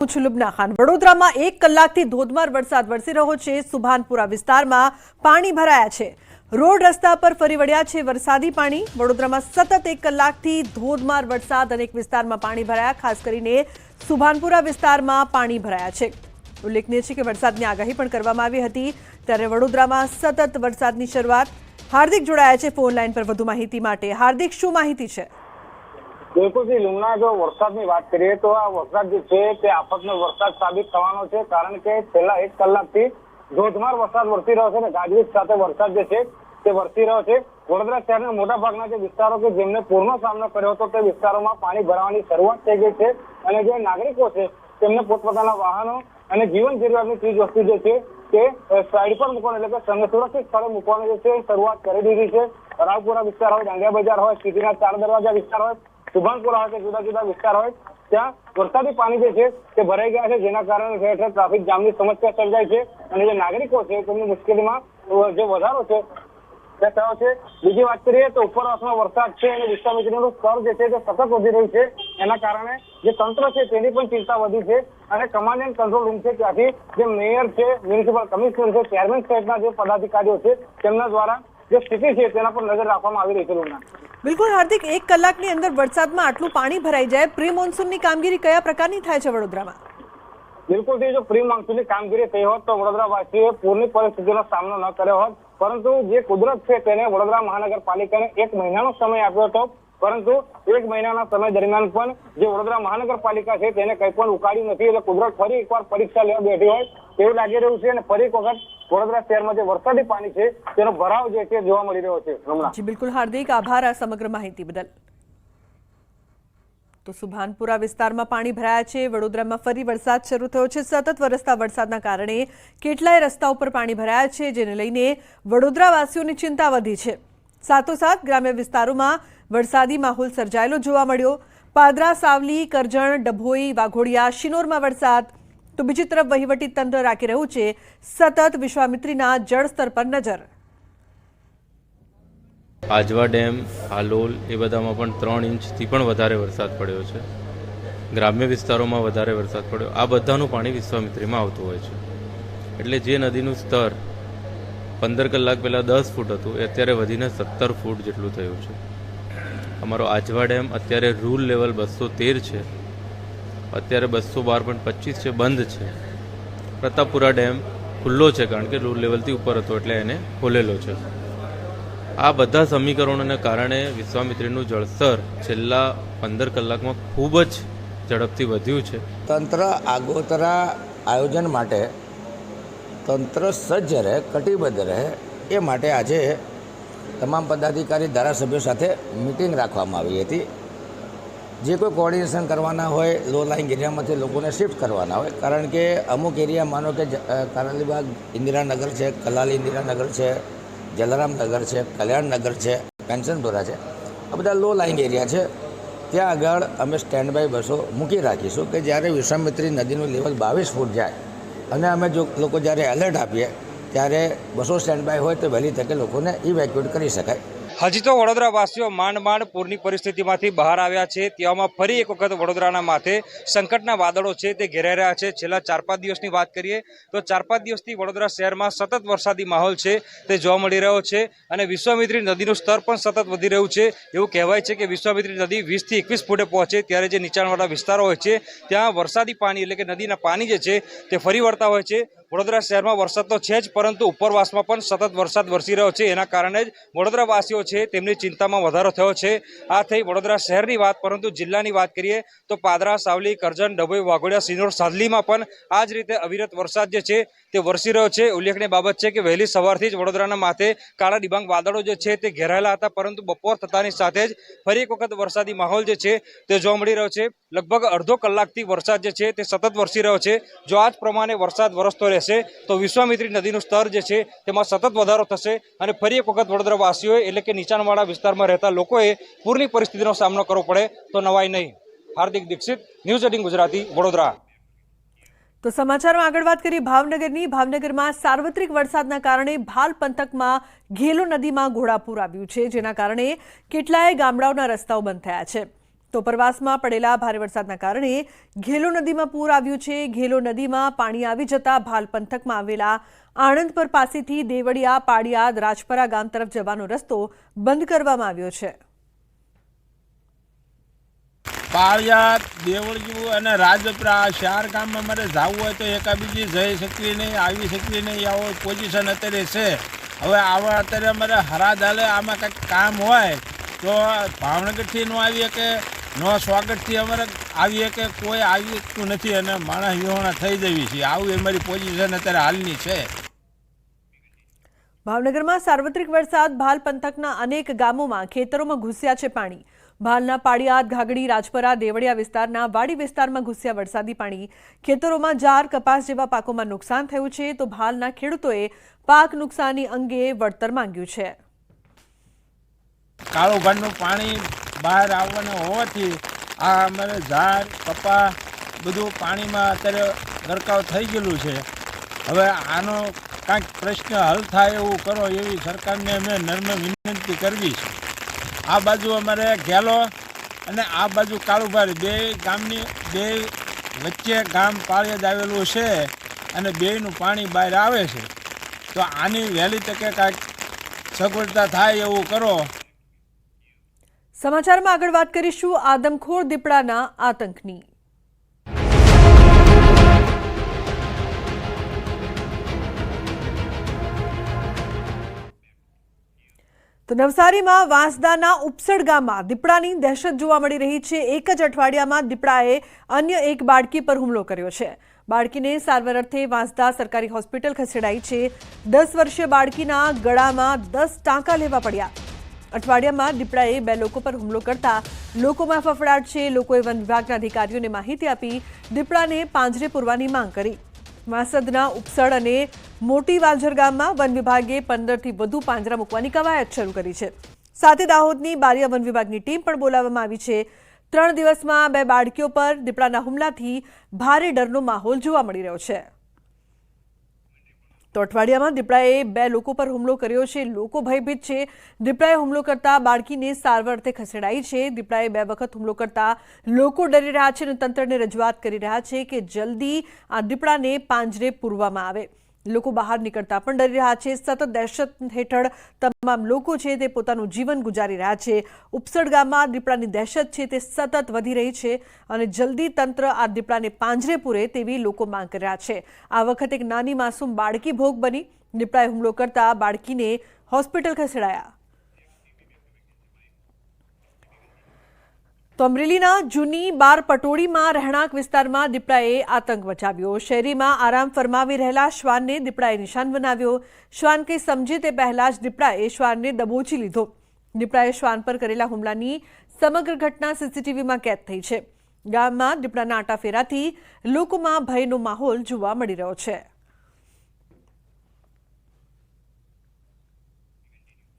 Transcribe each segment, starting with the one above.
છું લુબના ખાન। વડોદરામાં 1 કલાકથી ધોધમાર વરસાદ વરસી રહ્યો છે। સુભાનપુરા વિસ્તારમાં પાણી ભરાયા છે। રોડ રસ્તા પર ફરી વળ્યા છે વરસાદી પાણી। વડોદરામાં સતત 1 કલાકથી ધોધમાર વરસાદ અનેક વિસ્તારમાં પાણી ભરાયા। ખાસ કરીને સુભાનપુરા વિસ્તારમાં પાણી ભરાયા છે। ઉલ્લેખનીય છે કે વરસાદની આગાહી પણ કરવામાં આવી હતી। ત્યારે વડોદરામાં સતત વરસાદની શરૂઆત। હાર્દિક જોડાયા છે ફોન લાઈન પર વધુ માહિતી માટે। હાર્દિક, શું માહિતી છે? बिल्कुल जी लुमना, जो वरसाद की बात करिए तो आ वरसाद जो आफतनो वरसाद साबित थवानो छे, कारण के छेल्ला 1 कलाकथी धोधमार वरसाद वरसी रह्यो छे ने गाजवीज साथे वरसाद जे छे ते वरसी रह्यो छे। वडोदरा शहरना मोटा भागना जे विस्तारो के जेमने पूरनो सामनो कर्यो हतो ते विस्तारोमां पाणी भरावानी शरूआत थई गई छे अने जे नागरिको छे तेमने पोतपोताना वाहनो अने जीवन जरूरियातनी चीज वस्तु जे छे ते साइड पर मूकवानो, એટલે કે સુરક્ષિત સ્થળે મૂકવાનો જે છે શરૂઆત કરી દીધી છે। રાવપુરા વિસ્તાર હોય, ડાંગિયા બજાર હોય, સિટીના 4 દરવાજા વિસ્તાર હોય, સુભાનપુરા હોય કે જુદા જુદા વિસ્તાર હોય, ત્યાં વરસાદી પાણી જે છે તે ભરાઈ ગયા છે, જેના કારણે ઠેર ઠેર ટ્રાફિક જામની સમસ્યા સર્જાય છે અને જે નાગરિકો છે તેમની મુશ્કેલીમાં જે વધારો છે તે થયો છે। બીજી વાત કરીએ તો ઉપરવાસમાં વરસાદ છે અને વિશ્વામિત્રીનું સ્તર જે છે તે સતત વધી રહ્યું છે। એના કારણે જે તંત્ર છે તેની પણ ચિંતા વધી છે અને કમાન્ડ એન્ડ કંટ્રોલ રૂમ છે ત્યાંથી જે મેયર છે, મ્યુનિસિપલ કમિશનર છે, ચેરમેન સહિતના જે પદાધિકારીઓ છે તેમના દ્વારા જે સ્થિતિ છે તેના પર નજર રાખવામાં આવી રહી છે। લૂના, બિલકુલ હાર્દિક, 1 કલાકની અંદર વરસાદમાં આટલું પાણી ભરાઈ જાય, પ્રી મોન્સૂનની કામગીરી કયા પ્રકારની થાય છે વડોદરામાં? बिल्कुल थी, जो प्री मानसूनी कामगीरी थई होत तो वडोदरावासीओ पूरनी परिस्थितिनो सामनो न कर्यो होत, परंतु जे कुदरत छे तेने वडोदरा महानगरपालिकाने 1 महीनानो समय आप्यो हतो, परंतु 1 महीनाना समय दरमियान पण जे वडोदरा महानगरपालिका छे तेने कंई पण उकाळ्युं नथी। એટલે કુદરત ફરી એકવાર પરીક્ષા લેવા બેઠી હોય તેવું લાગી રહ્યું છે અને ફરી એક વખત વડોદરા શહેરમાં જે વરસાદી પાણી છે તેનો ભરાવ જે છે જોવા મળી રહ્યો છે। જી બિલકુલ હાર્દિક, આભાર આ સમગ્ર માહિતી બદલ। તો સુભાનપુરા વિસ્તારમાં પાણી ભરાયા છે। વડોદરામાં ફરી વરસાદ શરૂ થયો છે। સતત વરસતા વરસાદના કારણે કેટલાય રસ્તા ઉપર પાણી ભરાયા છે, જેને લઈને વડોદરાવાસીઓની ચિંતા વધી છે। સાથોસાથ ગ્રામ્ય વિસ્તારોમાં વરસાદી માહોલ સર્જાયેલો જોવા મળ્યો। પાદરા, સાવલી, કરજણ, ડભોઈ, વાઘોડિયા, શિનોરમાં વરસાદ। તો બીજી તરફ વહીવટી તંત્ર રાખી રહ્યું છે સતત વિશ્વામિત્રીના જળસ્તર પર નજર। આજવા ડેમ, હાલોલ એ બધામાં પણ 3 ઇંચથી પણ વધારે વરસાદ પડ્યો છે। ગ્રામ્ય વિસ્તારોમાં વધારે વરસાદ પડ્યો। આ બધાનું પાણી વિશ્વામિત્રીમાં આવતું હોય છે, એટલે જે નદીનું સ્તર 15 કલાક પહેલાં 10 ફૂટ હતું એ અત્યારે વધીને 17 ફૂટ જેટલું થયું છે। અમારો આજવા ડેમ અત્યારે રૂલ લેવલ 213 છે, અત્યારે 212.25 છે, બંધ છે। પ્રતાપપુરા ડેમ ખુલ્લો છે કારણ કે રૂલ લેવલથી ઉપર હતો એટલે એને ખોલેલો છે। આ બધા સમીકરણોને કારણે વિશ્વામિત્રીનું જળસ્તર છેલ્લા 15 કલાકમાં ખૂબ જ ઝડપથી વધ્યું છે। તંત્ર આગોતરા આયોજન માટે તંત્ર સજ્જ રહે, કટિબદ્ધ રહે એ માટે આજે તમામ પદાધિકારી, ધારાસભ્યો સાથે મિટિંગ રાખવામાં આવી હતી। જે કોઈ કોર્ડિનેશન કરવાના હોય, લો લાઇંગ એરિયામાંથી લોકોને શિફ્ટ કરવાના હોય, કારણ કે અમુક એરિયા માનો કે કારાલીબાગ ઇન્દિરાનગર છે, કલાલી ઇન્દિરાનગર છે, જલારામનગર છે, કલ્યાણનગર છે, પેન્શનપુરા છે, આ બધા લો લાઇંગ એરિયા છે। ત્યાં આગળ અમે સ્ટેન્ડ બાય બસો મૂકી રાખીશું કે જ્યારે વિશ્વામિત્રી નદીનું લેવલ 22 ફૂટ જાય અને અમે જો લોકો જ્યારે એલર્ટ આપીએ ત્યારે બસો સ્ટેન્ડ બાય હોય તો વહેલી તકે લોકોને ઇવેક્યુએટ કરી શકાય। હજી તો વડોદરાવાસીઓ માંડ માંડ પૂરની પરિસ્થિતિમાંથી બહાર આવ્યા છે, તેવામાં ફરી એક વખત વડોદરાના માથે સંકટના વાદળો છે તે ઘેરાઈ રહ્યા છે। છેલ્લા 4-5 દિવસની વાત કરીએ તો 4-5 દિવસથી વડોદરા શહેરમાં સતત વરસાદી માહોલ છે તે જોવા મળી રહ્યો છે અને વિશ્વામિત્રી નદીનું સ્તર પણ સતત વધી રહ્યું છે। એવું કહેવાય છે કે વિશ્વામિત્રી નદી 20 થી 21 ફૂટે પહોંચે ત્યારે જે નીચાણવાળા વિસ્તારો હોય છે ત્યાં વરસાદી પાણી એટલે કે નદીના પાણી જે છે તે ફરી વળતા હોય છે। વડોદરા શહેરમાં વરસાદ તો છે જ, પરંતુ ઉપરવાસમાં પણ સતત વરસાદ વરસી રહ્યો છે, એના કારણે જ વડોદરાવાસીઓ છે તેમની ચિંતામાં વધારો થયો છે। આ થઈ વડોદરા શહેરની વાત, પરંતુ જિલ્લાની વાત કરીએ તો પાદરા, સાવલી, કરજણ, ડભોઈ, વાઘોડિયા, સિનોર, સાદલીમાં પણ આ જ રીતે અવિરત વરસાદ જે છે તે વરસી રહ્યો છે। ઉલ્લેખનીય બાબત છે કે વહેલી સવારથી જ વડોદરાના માથે કાળા ડિબાંગ વાદળો જે છે તે ઘેરાયેલા હતા, પરંતુ બપોર થતાની સાથે જ ફરી એક વખત વરસાદી માહોલ જે છે તે જોવા મળી રહ્યો છે। લગભગ અડધો કલાકથી વરસાદ જે છે તે સતત વરસી રહ્યો છે। જો આ જ પ્રમાણે વરસાદ વરસતો રહેશે તો વિશ્વામિત્રી નદીનું સ્તર જે છે તેમાં સતત વધારો થશે અને ફરી એક વખત વડોદરાવાસીઓએ એટલે કે નીચાણવાળા વિસ્તારમાં રહેતા લોકોએ પૂરની પરિસ્થિતિનો સામનો કરવો પડે તો નવાઈ નહીં। હાર્દિક દીક્ષિત, ન્યૂઝ 18 ગુજરાતી, વડોદરા। તો સમાચારમાં આગળ વાત કરીએ ભાવનગરની। ભાવનગરમાં સાર્વત્રિક વરસાદના કારણે ભાલ પંથકમાં ઘેલો નદીમાં ઘોડાપૂર આવ્યું છે, જેના કારણે કેટલાય ગામડાઓના રસ્તાઓ બંધ થયા છે। તો ઉપરવાસમાં પડેલા ભારે વરસાદના કારણે ઘેલો નદીમાં પૂર આવ્યું છે. ઘેલો નદીમાં પાણી આવી જતા ભાલ પંથકમાં આવેલા આણંદપર પાસેથી દેવળિયા, પાળિયાદ, રાજપરા ગામ તરફ જવાનો રસ્તો બંધ કરવામાં આવ્યો છે. પાળિયાદ, દેવળિયું અને રાજપરા આ 4 ગામમાં મારે જવું હોય તો એકાબીજી જઈ શકીએ નહીં, આવી શકીએ નહીં. આવો પોઝિશન અત્યારે છે. હવે આવા અત્યારે અમારે હરાજ હાલે, આમાં કંઈક કામ હોય તો ભાવનગરથી ન આવીએ કે નો સ્વાગતથી અમારે આવીએ કે કોઈ આવતું નથી અને માણસ વિહોણા થઈ જવી છે. આવું અમારી પોઝિશન અત્યારે હાલની છે. ભાવનગરમાં સાર્વત્રિક વરસાદ. ભાલ પંથકના અનેક ગામોમાં ખેતરોમાં ઘૂસ્યા છે પાણી. ભાલના પાળિયાદ, ઘાગડી, રાજપરા, દેવળિયા વિસ્તારના વાડી વિસ્તારમાં ઘૂસ્યા વરસાદી પાણી. ખેતરોમાં જાર, કપાસ જેવા પાકોમાં નુકસાન થયું છે તો ભાલના ખેડૂતોએ પાક નુકસાની અંગે વળતર માંગ્યું છે. કાળું ભાનનું પાણી બહાર આવવાનું હોવાથી આ અમારે ઝાડ, કપા બધું પાણીમાં અત્યારે ગરકાવ થઈ ગયેલું છે. હવે આનો કાંઈક પ્રશ્ન હલ થાય એવું કરો એવી સરકારને અમે નમ્ર વિનંતી કરવી છે. આ બાજુ અમારે ઘેલો અને આ બાજુ કાળુભાર બે ગામની બે વચ્ચે ગામ પાળિયાદ આવેલું છે અને બેયનું પાણી બહાર આવે છે. તો આની વહેલી તકે કાંઈક સગવડતા થાય એવું કરો. સમાચારમાં આગળ વાત કરીશું આદમખોર દીપડાના આતંકની. તો નવસારીમાં વાંસદાના ઉપસડ ગામમાં દીપડાની દહેશત જોવા મળી રહી છે. એક જ અઠવાડિયામાં દીપડાએ અન્ય એક બાળકી પર હુમલો કર્યો છે. બાળકીને સારવાર અર્થે વાંસદા સરકારી હોસ્પિટલ ખસેડાઈ છે. 10 વર્ષીય બાળકીના ગળામાં 10 ટાંકા લેવા પડ્યા. અઠવાડિયામાં દીપડાએ 2 લોકો પર હુમલો કરતા લોકોમાં ફફડાટ છે. લોકોએ વન વિભાગના અધિકારીઓને માહિતી આપી દીપડાને પાંજરે પૂરવાની માંગ કરી. વાંસદના ઉપસડ અને મોટી વાલઝર ગામમાં વન વિભાગે 15થી વધુ પાંજરા મૂકવાની કવાયત શરૂ કરી છે. સાથે દાહોદની બારિયા વન વિભાગની ટીમ પણ બોલાવવામાં આવી છે. 3 દિવસમાં 2 બાળકીઓ પર દીપડાના હુમલાથી ભારે ડરનો માહોલ જોવા મળી રહ્યો છે. તો અઠવાડિયામાં દીપડાએ 2 લોકો પર હુમલો કર્યો છે. લોકો ભયભીત છે. દીપડાએ હુમલો કરતા બાળકીને સારવાર અર્થે ખસેડાઈ છે. દીપડાએ 2 વખત હુમલો કરતા લોકો ડરી રહ્યા છે અને તંત્રને રજૂઆત કરી રહ્યા છે કે જલ્દી આ દીપડાને પાંજરે પૂરવામાં આવે. લોકો બહાર નીકળતા પણ ડરી રહ્યા છે. સતત દહેશત હેઠળ તમામ લોકો છે તે પોતાનું જીવન ગુજારી રહ્યા છે. ઉપસડ ગામમાં દીપડાની દહેશત છે તે સતત વધી રહી છે અને જલ્દી તંત્ર આ દીપડાને પાંજરે પૂરે તેવી લોકો માંગ કરી રહ્યા છે. આ વખતે એક નાની માસૂમ બાળકી ભોગ બની. દીપડાએ હુમલો કરતા બાળકીને હોસ્પિટલ ખસેડાયા. તો અમરેલીના જૂની બાર પટોળીમાં રહેણાંક વિસ્તારમાં દીપડાએ આતંક મચાવ્યો. શહેરીમાં આરામ ફરમાવી રહેલા શ્વાનને દીપડાએ નિશાન બનાવ્યો. શ્વાન કંઈ સમજે તે પહેલા જ દીપડાએ શ્વાનને દબોચી લીધો. દીપડાએ શ્વાન પર કરેલા હુમલાની સમગ્ર ઘટના સીસીટીવીમાં કેદ થઈ છે. ગામમાં દીપડાના આટાફેરાથી લોકોમાં ભયનો માહોલ જોવા મળી રહ્યો છે.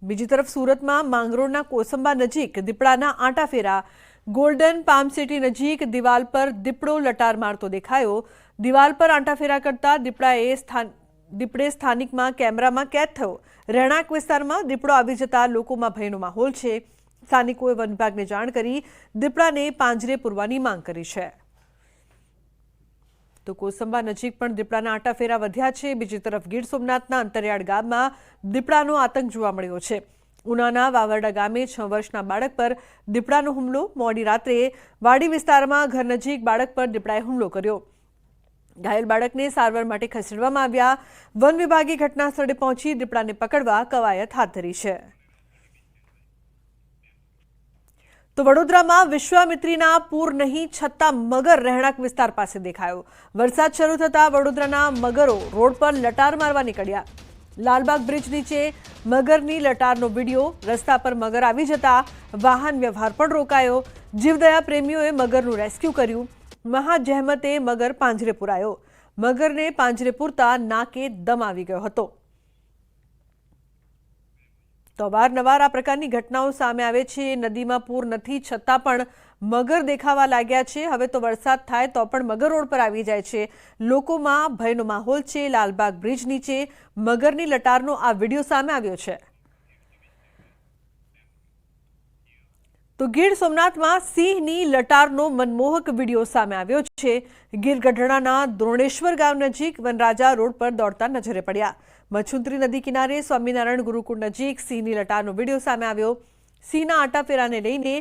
બીજી તરફ સુરતમાં માંગરોળના કોસંબા નજીક દીપડાના આટાફેરા. ગોલ્ડન પામ સિટી નજીક દિવાલ પર દીપડો લટાર મારતો દેખાયો. દિવાલ પર આંટાફેરા કરતા દીપડે સ્થાનિકમાં કેમેરામાં કેદ થયો. રહેણાંક વિસ્તારમાં દીપડો આવી જતા લોકોમાં ભયનો માહોલ છે. સ્થાનિકોએ વન વિભાગને જાણ કરી દીપડાને પાંજરે પૂરવાની માંગ કરી છે. તો કોસંબા નજીક પણ દીપડાના આંટાફેરા વધ્યા છે. બીજી તરફ ગીર સોમનાથના અંતરિયાળ ગામમાં દીપડાનો આતંક જોવા મળ્યો છે. ઉનાના વાવરડા ગામે 6 વર્ષના બાળક પર દીપડાનો હુમલો. મોડી રાત્રે વાડી વિસ્તારમાં ઘર નજીક બાળક પર દીપડાએ હુમલો કર્યો. ઘાયલ બાળકને સારવાર માટે ખસેડવામાં આવ્યા. વન વિભાગે ઘટના સ્થળે પહોંચી દીપડાને પકડવા કવાયત હાથ ધરી છે. તો વડોદરામાં વિશ્વામિત્રીના પૂર નહીં છતાં મગર રહેણાંક વિસ્તાર પાસે દેખાયો. વરસાદ શરૂ થતાં વડોદરાના મગરો રોડ પર લટાર મારવા નીકળ્યા. લાલબાગ બ્રિજ નીચે મગરની લટારનો વિડીયો. રસ્તા પર મગર આવી જતા વાહન વ્યવહાર પણ રોકાયો. જીવદયા પ્રેમીઓએ મગરનું રેસ્ક્યુ કર્યું. મહા જહેમતે મગર પાંજરે પુરાયો. મગરને પાંજરે પૂરતા નાકે દમ આવી ગયો હતો. તો અવારનવાર આ પ્રકારની ઘટનાઓ સામે આવે છે. નદીમાં પૂર નથી છતાં પણ મગર દેખાવા લાગ્યા છે. હવે તો વરસાદ થાય તો પણ મગર રોડ પર આવી જાય છે. લોકોમાં ભયનો માહોલ છે. લાલબાગ બ્રિજ નીચે મગરની લટારનો આ વિડીયો સામે આવ્યો છે. તો ગીર સોમનાથમાં સિંહની લટારનો મનમોહક વિડીયો સામે આવ્યો છે. ગીર ગઢડાના દ્રોણેશ્વર ગામ નજીક વનરાજા રોડ પર દોડતા નજરે પડ્યા. મચ્છુંત્રી નદી કિનારે સ્વામિનારાયણ ગુરુકુળ નજીક સિંહની લટારનો વિડીયો સામે આવ્યો. સિંહના આટાફેરાને લઈને